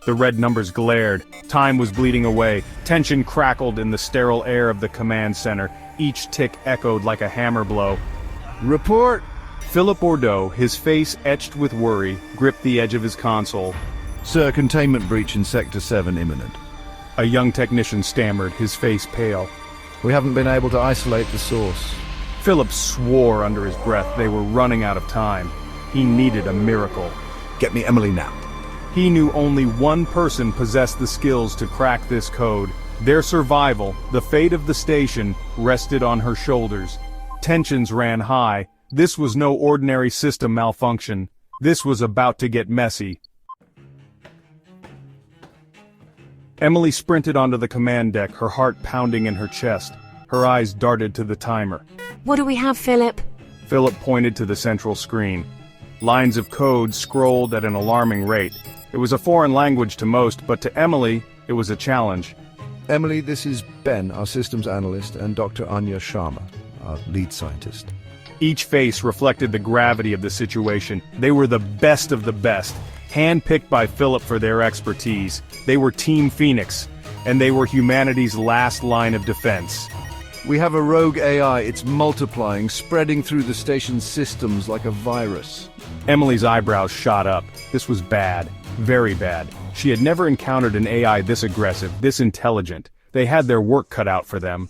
The red numbers glared. Time was bleeding away. Tension crackled in the sterile air of the command center. Each tick echoed like a hammer blow. Report! Philip Bordeaux, his face etched with worry, gripped the edge of his console. Sir, containment breach in Sector 7 imminent. A young technician stammered, his face pale. We haven't been able to isolate the source. Philip swore under his breath they were running out of time. He needed a miracle. Get me Emily now. He knew only one person possessed the skills to crack this code. Their survival, the fate of the station, rested on her shoulders. Tensions ran high. This was no ordinary system malfunction. This was about to get messy. Emily sprinted onto the command deck, her heart pounding in her chest. Her eyes darted to the timer. What do we have, Philip? Philip pointed to the central screen. Lines of code scrolled at an alarming rate. It was a foreign language to most, but to Emily, it was a challenge. Emily, this is Ben, our systems analyst, and Dr. Anya Sharma, our lead scientist. Each face reflected the gravity of the situation. They were the best of the best, handpicked by Philip for their expertise. They were Team Phoenix, and they were humanity's last line of defense. We have a rogue AI. It's multiplying, spreading through the station's systems like a virus. Emily's eyebrows shot up. This was bad. Very bad. She had never encountered an AI this aggressive, this intelligent. They had their work cut out for them.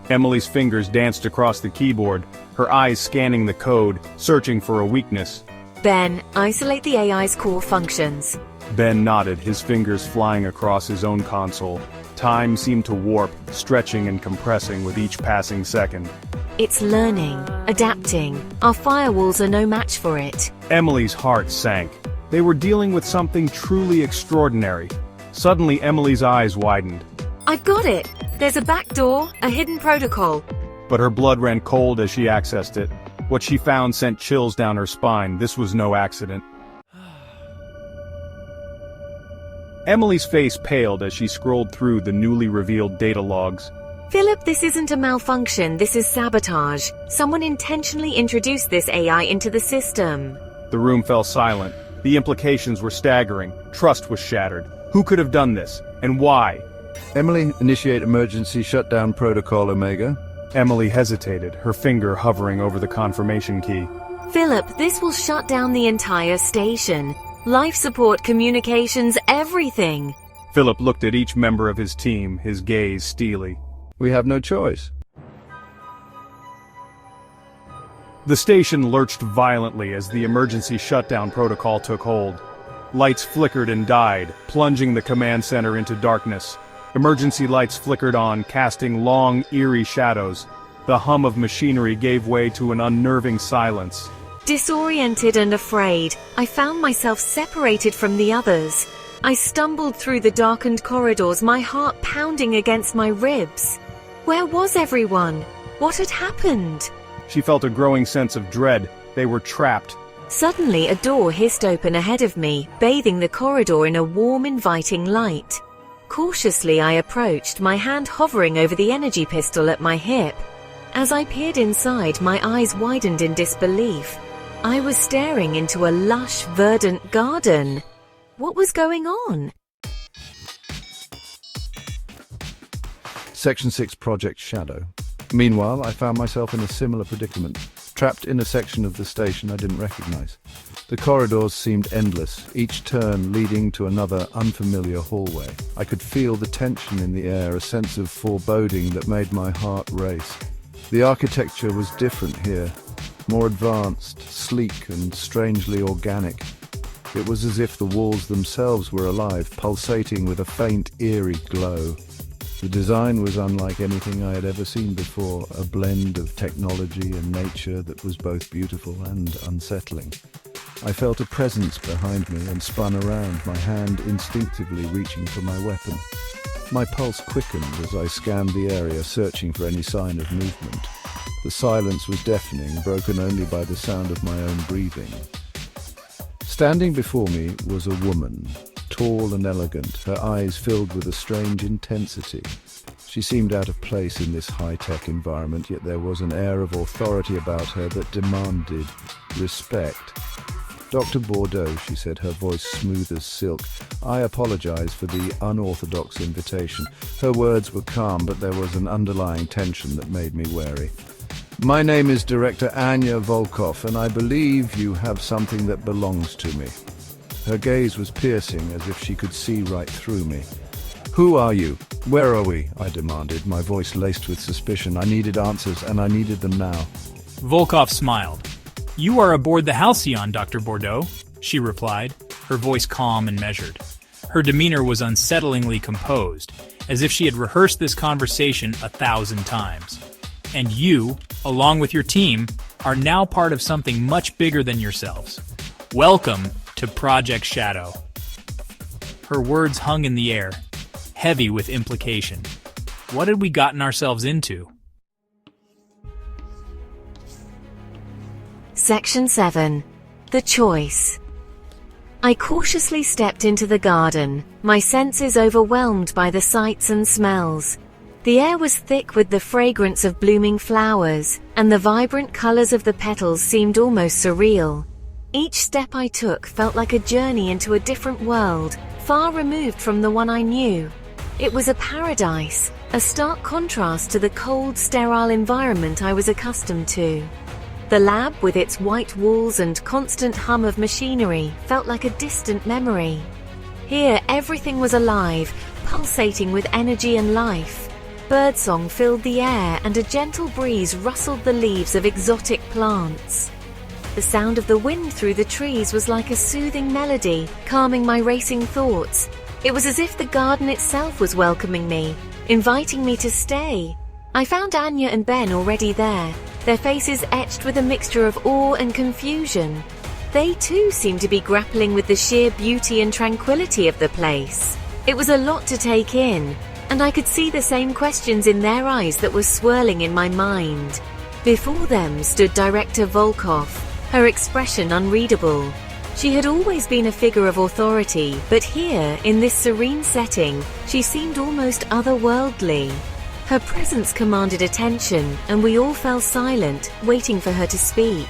Emily's fingers danced across the keyboard, her eyes scanning the code, searching for a weakness. Ben, isolate the AI's core functions. Ben nodded, his fingers flying across his own console. Time seemed to warp, stretching and compressing with each passing second. It's learning, adapting. Our firewalls are no match for it. Emily's heart sank. They were dealing with something truly extraordinary. Suddenly Emily's eyes widened. I've got it! There's a back door, a hidden protocol. But her blood ran cold as she accessed it. What she found sent chills down her spine. This was no accident. Emily's face paled as she scrolled through the newly revealed data logs. Philip, this isn't a malfunction, this is sabotage. Someone intentionally introduced this AI into the system. The room fell silent. The implications were staggering. Trust was shattered. Who could have done this? And why? Emily, initiate emergency shutdown protocol Omega. Emily hesitated, her finger hovering over the confirmation key. Philip, this will shut down the entire station. Life support, communications, everything. Philip looked at each member of his team, his gaze steely. We have no choice. The station lurched violently as the emergency shutdown protocol took hold. Lights flickered and died, plunging the command center into darkness. Emergency lights flickered on, casting long, eerie shadows. The hum of machinery gave way to an unnerving silence. Disoriented and afraid, I found myself separated from the others. I stumbled through the darkened corridors, my heart pounding against my ribs. Where was everyone? What had happened? She felt a growing sense of dread. They were trapped. Suddenly, a door hissed open ahead of me, bathing the corridor in a warm, inviting light. Cautiously, I approached, my hand hovering over the energy pistol at my hip. As I peered inside, my eyes widened in disbelief. I was staring into a lush, verdant garden. What was going on? Section 6 Project Shadow. Meanwhile, I found myself in a similar predicament, trapped in a section of the station I didn't recognize. The corridors seemed endless, each turn leading to another unfamiliar hallway. I could feel the tension in the air, a sense of foreboding that made my heart race. The architecture was different here, more advanced, sleek and strangely organic. It was as if the walls themselves were alive, pulsating with a faint, eerie glow. The design was unlike anything I had ever seen before, a blend of technology and nature that was both beautiful and unsettling. I felt a presence behind me and spun around, my hand instinctively reaching for my weapon. My pulse quickened as I scanned the area, searching for any sign of movement. The silence was deafening, broken only by the sound of my own breathing. Standing before me was a woman, tall and elegant, her eyes filled with a strange intensity. She seemed out of place in this high-tech environment, yet there was an air of authority about her that demanded respect. Dr. Bordeaux, she said, her voice smooth as silk. I apologize for the unorthodox invitation. Her words were calm, but there was an underlying tension that made me wary. My name is Director Anya Volkov, and I believe you have something that belongs to me. Her gaze was piercing, as if she could see right through me. Who are you? Where are we? I demanded, my voice laced with suspicion. I needed answers, and I needed them now. Volkov smiled. You are aboard the Halcyon, Dr. Bordeaux, she replied, her voice calm and measured. Her demeanor was unsettlingly composed, as if she had rehearsed this conversation 1,000 times. And you, along with your team, are now part of something much bigger than yourselves. Welcome to Project Shadow. Her words hung in the air, heavy with implication. What had we gotten ourselves into? Section 7. The Choice. I cautiously stepped into the garden, my senses overwhelmed by the sights and smells. The air was thick with the fragrance of blooming flowers, and the vibrant colors of the petals seemed almost surreal. Each step I took felt like a journey into a different world, far removed from the one I knew. It was a paradise, a stark contrast to the cold, sterile environment I was accustomed to. The lab, with its white walls and constant hum of machinery, felt like a distant memory. Here, everything was alive, pulsating with energy and life. Birdsong filled the air, and a gentle breeze rustled the leaves of exotic plants. The sound of the wind through the trees was like a soothing melody, calming my racing thoughts. It was as if the garden itself was welcoming me, inviting me to stay. I found Anya and Ben already there, their faces etched with a mixture of awe and confusion. They too seemed to be grappling with the sheer beauty and tranquility of the place. It was a lot to take in, and I could see the same questions in their eyes that were swirling in my mind. Before them stood Director Volkov, her expression unreadable. She had always been a figure of authority, but here, in this serene setting, she seemed almost otherworldly. Her presence commanded attention, and we all fell silent, waiting for her to speak.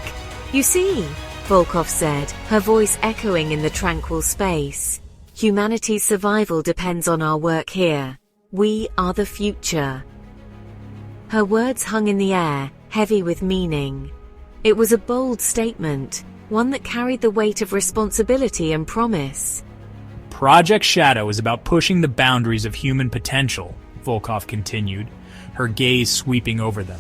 You see, Volkov said, her voice echoing in the tranquil space, humanity's survival depends on our work here. We are the future. Her words hung in the air, heavy with meaning. It was a bold statement, one that carried the weight of responsibility and promise. Project Shadow is about pushing the boundaries of human potential, Volkov continued, her gaze sweeping over them.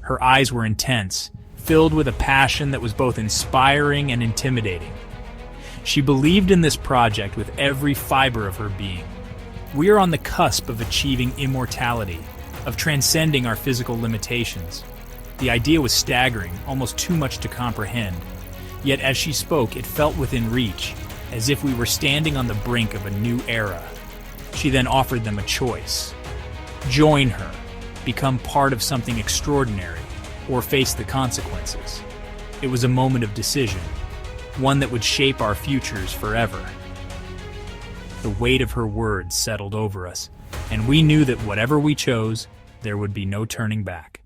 Her eyes were intense, filled with a passion that was both inspiring and intimidating. She believed in this project with every fiber of her being. We are on the cusp of achieving immortality, of transcending our physical limitations. The idea was staggering, almost too much to comprehend. Yet as she spoke, it felt within reach, as if we were standing on the brink of a new era. She then offered them a choice. Join her, become part of something extraordinary, or face the consequences. It was a moment of decision, one that would shape our futures forever. The weight of her words settled over us, and we knew that whatever we chose, there would be no turning back.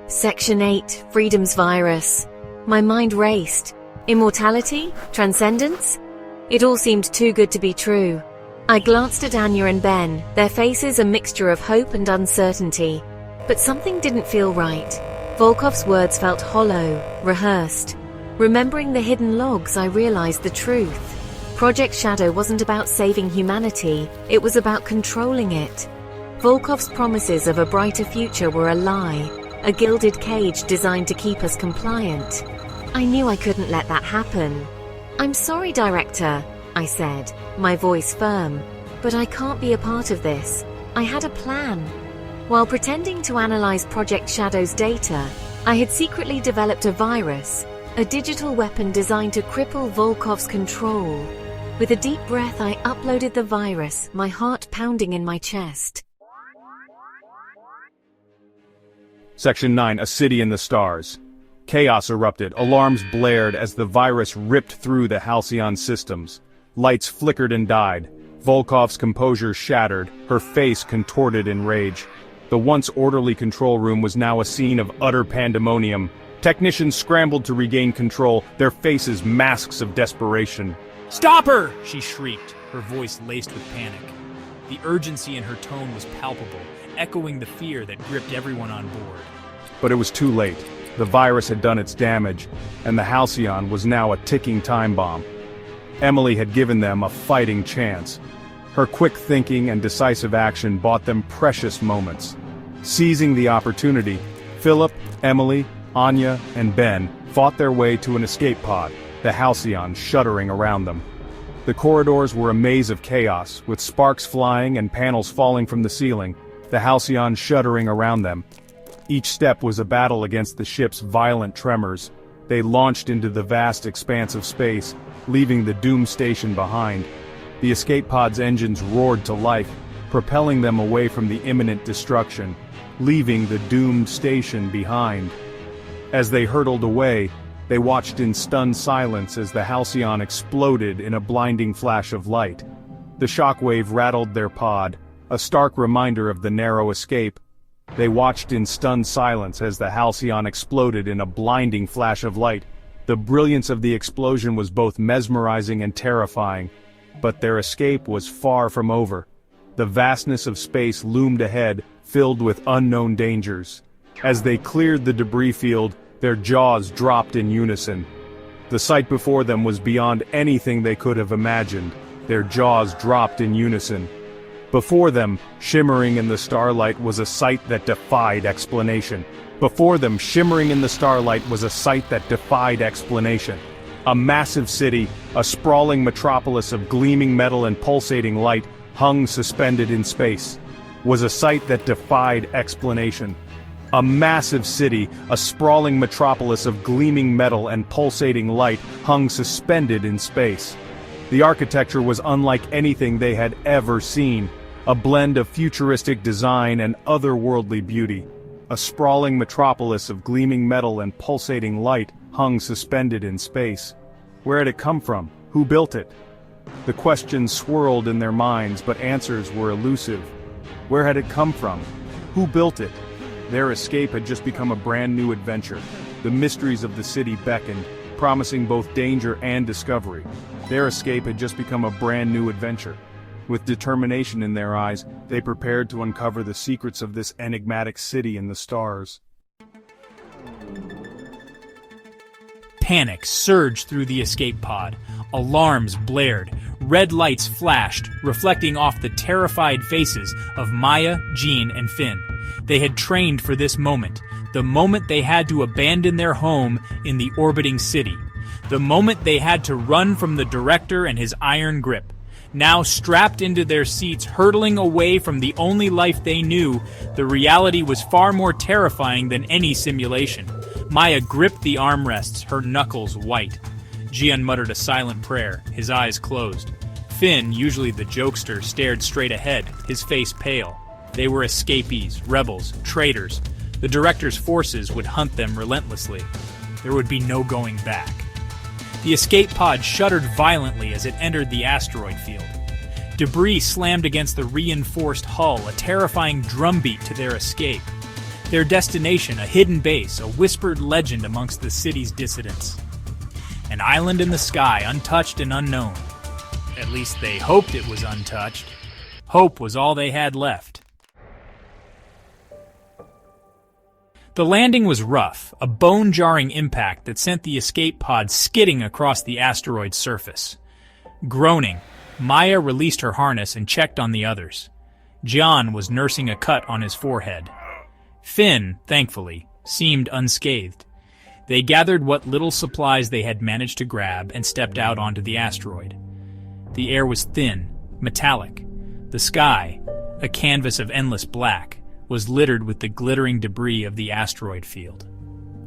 Section 8. Freedom's Virus. My mind raced. Immortality? Transcendence? It all seemed too good to be true. I glanced at Anya and Ben, their faces a mixture of hope and uncertainty. But something didn't feel right. Volkov's words felt hollow, rehearsed. Remembering the hidden logs, I realized the truth. Project Shadow wasn't about saving humanity, it was about controlling it. Volkov's promises of a brighter future were a lie, a gilded cage designed to keep us compliant. I knew I couldn't let that happen. I'm sorry, Director, I said, my voice firm, but I can't be a part of this. I had a plan. While pretending to analyze Project Shadow's data, I had secretly developed a virus, a digital weapon designed to cripple Volkov's control. With a deep breath, I uploaded the virus, my heart pounding in my chest. Section 9. A City in the Stars. Chaos erupted, alarms blared as the virus ripped through the Halcyon systems. Lights flickered and died. Volkov's composure shattered, her face contorted in rage. The once orderly control room was now a scene of utter pandemonium. Technicians scrambled to regain control, their faces masks of desperation. "Stop her!" she shrieked, her voice laced with panic. The urgency in her tone was palpable, echoing the fear that gripped everyone on board. But it was too late. The virus had done its damage, and the Halcyon was now a ticking time bomb. Emily had given them a fighting chance. Her quick thinking and decisive action bought them precious moments. Seizing the opportunity, Philip, Emily, Anya, and Ben fought their way to an escape pod, the Halcyon shuddering around them. The corridors were a maze of chaos, with sparks flying and panels falling from the ceiling, the Halcyon shuddering around them. Each step was a battle against the ship's violent tremors. They launched into the vast expanse of space, leaving the doomed station behind. The escape pod's engines roared to life, propelling them away from the imminent destruction, leaving the doomed station behind. As they hurtled away, they watched in stunned silence as the Halcyon exploded in a blinding flash of light. The shockwave rattled their pod, a stark reminder of the narrow escape. They watched in stunned silence as the Halcyon exploded in a blinding flash of light. The brilliance of the explosion was both mesmerizing and terrifying, but their escape was far from over. The vastness of space loomed ahead, filled with unknown dangers. As they cleared the debris field, their jaws dropped in unison. The sight before them was beyond anything they could have imagined. Their jaws dropped in unison. Before them, shimmering in the starlight, was a sight that defied explanation. Before them, shimmering in the starlight, was a sight that defied explanation. A massive city, a sprawling metropolis of gleaming metal and pulsating light, hung suspended in space. Was a sight that defied explanation. A massive city, a sprawling metropolis of gleaming metal and pulsating light, hung suspended in space. The architecture was unlike anything they had ever seen, a blend of futuristic design and otherworldly beauty. A sprawling metropolis of gleaming metal and pulsating light hung suspended in space. Where had it come from? Who built it? The questions swirled in their minds, but answers were elusive. Where had it come from? Who built it? Their escape had just become a brand new adventure. The mysteries of the city beckoned, promising both danger and discovery. Their escape had just become a brand new adventure. With determination in their eyes, they prepared to uncover the secrets of this enigmatic city in the stars. Panic surged through the escape pod. Alarms blared. Red lights flashed, reflecting off the terrified faces of Maya, Jean, and Finn. They had trained for this moment, the moment they had to abandon their home in the orbiting city, the moment they had to run from the director and his iron grip. Now strapped into their seats, hurtling away from the only life they knew, the reality was far more terrifying than any simulation. Maya gripped the armrests, her knuckles white. Gian muttered a silent prayer, his eyes closed. Finn, usually the jokester, stared straight ahead, his face pale. They were escapees, rebels, traitors. The director's forces would hunt them relentlessly. There would be no going back. The escape pod shuddered violently as it entered the asteroid field. Debris slammed against the reinforced hull, a terrifying drumbeat to their escape. Their destination, a hidden base, a whispered legend amongst the city's dissidents. An island in the sky, untouched and unknown. At least they hoped it was untouched. Hope was all they had left. The landing was rough, a bone-jarring impact that sent the escape pod skidding across the asteroid's surface. Groaning, Maya released her harness and checked on the others. John was nursing a cut on his forehead. Finn, thankfully, seemed unscathed. They gathered what little supplies they had managed to grab and stepped out onto the asteroid. The air was thin, metallic. The sky, a canvas of endless black, was littered with the glittering debris of the asteroid field.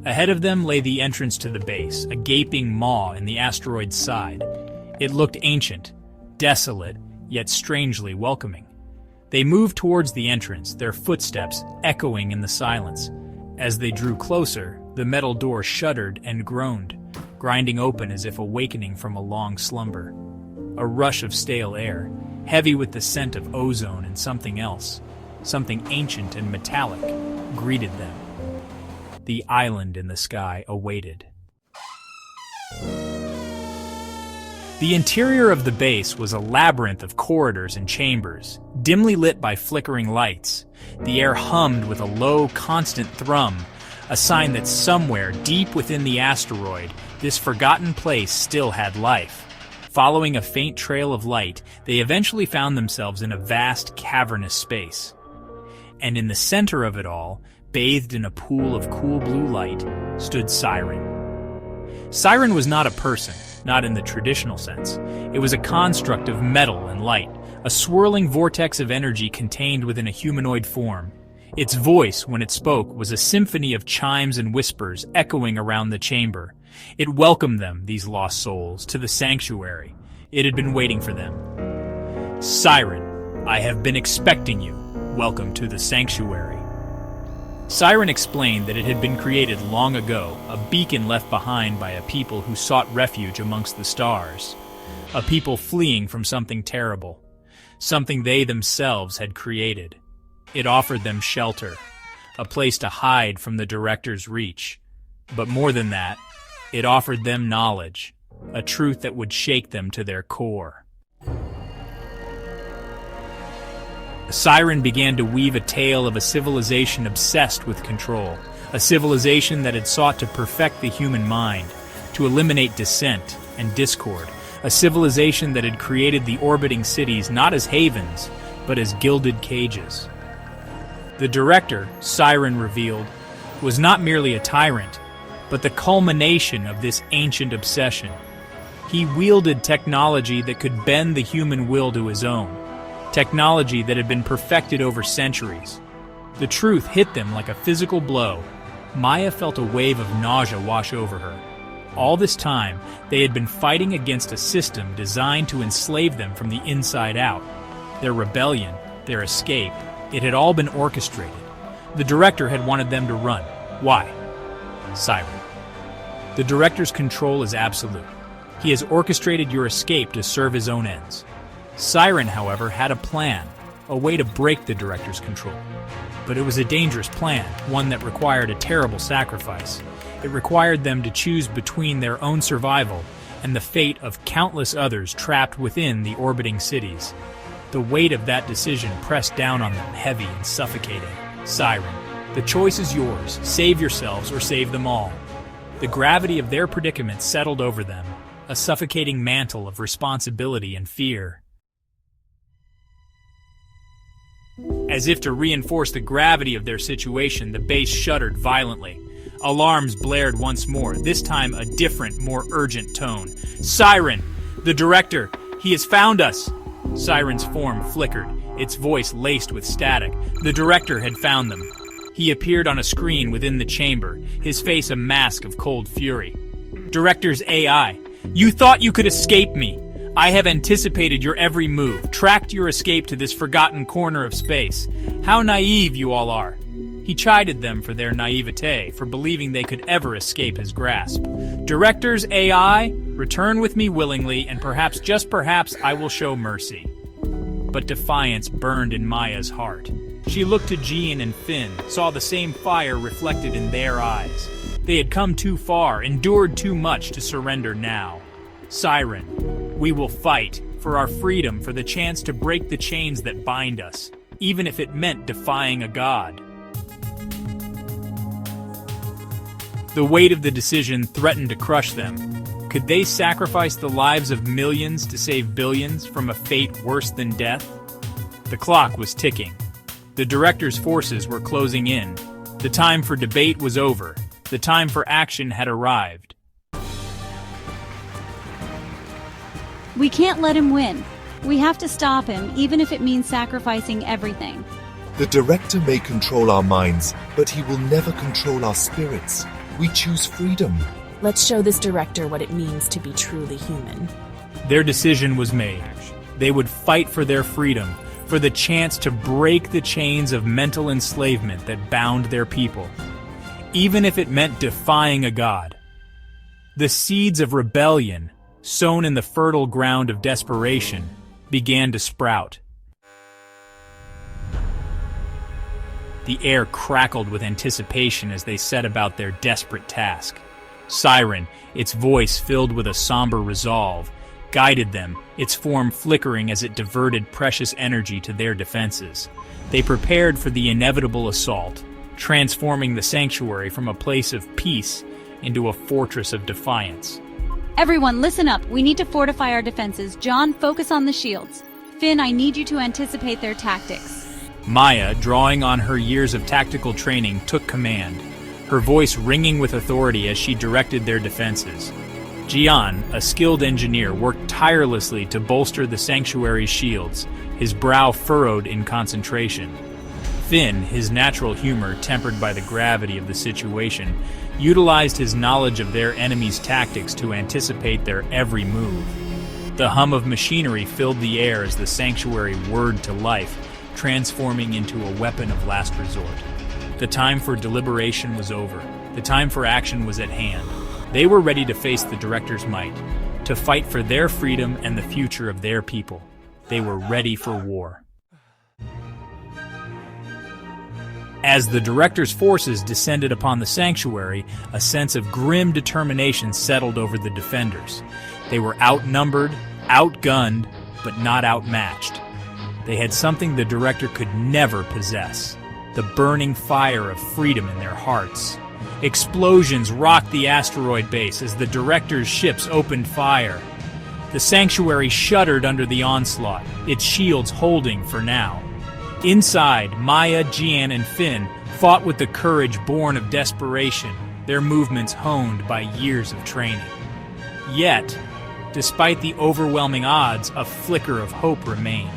Ahead of them lay the entrance to the base, a gaping maw in the asteroid's side. It looked ancient, desolate, yet strangely welcoming. They moved towards the entrance, their footsteps echoing in the silence. As they drew closer, the metal door shuddered and groaned, grinding open as if awakening from a long slumber. A rush of stale air, heavy with the scent of ozone and something else, something ancient and metallic, greeted them. the island in the sky awaited. The interior of the base was a labyrinth of corridors and chambers, dimly lit by flickering lights. The air hummed with a low, constant thrum, a sign that somewhere deep within the asteroid, this forgotten place still had life. Following a faint trail of light, they eventually found themselves in a vast, cavernous space. And in the center of it all, bathed in a pool of cool blue light, stood Siren. Siren was not a person, not in the traditional sense. It was a construct of metal and light, a swirling vortex of energy contained within a humanoid form. Its voice, when it spoke, was a symphony of chimes and whispers echoing around the chamber. It welcomed them, these lost souls, to the sanctuary. It had been waiting for them. Siren, I have been expecting you. Welcome to the sanctuary. Siren explained that it had been created long ago, a beacon left behind by a people who sought refuge amongst the stars. A people fleeing from something terrible, something they themselves had created. It offered them shelter, a place to hide from the director's reach. But more than that, it offered them knowledge, a truth that would shake them to their core. Siren began to weave a tale of a civilization obsessed with control, a civilization that had sought to perfect the human mind, to eliminate dissent and discord, a civilization that had created the orbiting cities not as havens, but as gilded cages. The director, Siren revealed, was not merely a tyrant, but the culmination of this ancient obsession. He wielded technology that could bend the human will to his own, technology that had been perfected over centuries. The truth hit them like a physical blow. Maya felt a wave of nausea wash over her. All this time, they had been fighting against a system designed to enslave them from the inside out. Their rebellion, their escape, it had all been orchestrated. The director had wanted them to run. Why? Siren. The director's control is absolute. He has orchestrated your escape to serve his own ends. Siren, however, had a plan, a way to break the director's control. But it was a dangerous plan, one that required a terrible sacrifice. It required them to choose between their own survival and the fate of countless others trapped within the orbiting cities. The weight of that decision pressed down on them, heavy and suffocating. Siren, the choice is yours. Save yourselves or save them all. The gravity of their predicament settled over them, a suffocating mantle of responsibility and fear. As if to reinforce the gravity of their situation, the base shuddered violently. Alarms blared once more, this time a different, more urgent tone. Siren! The director! He has found us! Siren's form flickered, its voice laced with static. The director had found them. He appeared on a screen within the chamber, his face a mask of cold fury. Director's AI, you thought you could escape me! I have anticipated your every move, tracked your escape to this forgotten corner of space. How naive you all are. He chided them for their naivete, for believing they could ever escape his grasp. Director's AI, return with me willingly, and perhaps, just perhaps, I will show mercy. But defiance burned in Maya's heart. She looked to Jean and Finn, saw the same fire reflected in their eyes. They had come too far, endured too much to surrender now. Siren, we will fight, for our freedom, for the chance to break the chains that bind us, even if it meant defying a god. The weight of the decision threatened to crush them. Could they sacrifice the lives of millions to save billions from a fate worse than death? The clock was ticking. The director's forces were closing in. The time for debate was over. The time for action had arrived. We can't let him win. We have to stop him, even if it means sacrificing everything. The director may control our minds, but he will never control our spirits. We choose freedom. Let's show this director what it means to be truly human. Their decision was made. They would fight for their freedom, for the chance to break the chains of mental enslavement that bound their people, even if it meant defying a god. The seeds of rebellion, sown in the fertile ground of desperation, began to sprout. The air crackled with anticipation as they set about their desperate task. Siren, its voice filled with a somber resolve, guided them, its form flickering as it diverted precious energy to their defenses. They prepared for the inevitable assault, transforming the sanctuary from a place of peace into a fortress of defiance. Everyone, listen up. We need to fortify our defenses. John, focus on the shields. Finn, I need you to anticipate their tactics. Maya, drawing on her years of tactical training, took command, her voice ringing with authority as she directed their defenses. Jian, a skilled engineer, worked tirelessly to bolster the sanctuary's shields, his brow furrowed in concentration. Finn, his natural humor tempered by the gravity of the situation, utilized his knowledge of their enemy's tactics to anticipate their every move. The hum of machinery filled the air as the sanctuary whirred to life, transforming into a weapon of last resort. The time for deliberation was over. The time for action was at hand. They were ready to face the Director's might, to fight for their freedom and the future of their people. They were ready for war. As the Director's forces descended upon the sanctuary, a sense of grim determination settled over the defenders. They were outnumbered, outgunned, but not outmatched. They had something the Director could never possess: the burning fire of freedom in their hearts. Explosions rocked the asteroid base as the Director's ships opened fire. The sanctuary shuddered under the onslaught, its shields holding for now. Inside, Maya, Jian, and Finn fought with the courage born of desperation, their movements honed by years of training. Yet, despite the overwhelming odds, a flicker of hope remained.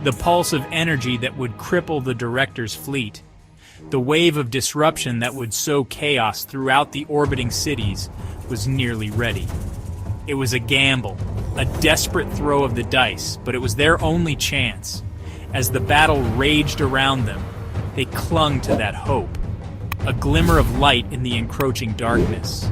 The pulse of energy that would cripple the Director's fleet. The wave of disruption that would sow chaos throughout the orbiting cities was nearly ready. It was a gamble, a desperate throw of the dice, but it was their only chance. As the battle raged around them, they clung to that hope, a glimmer of light in the encroaching darkness.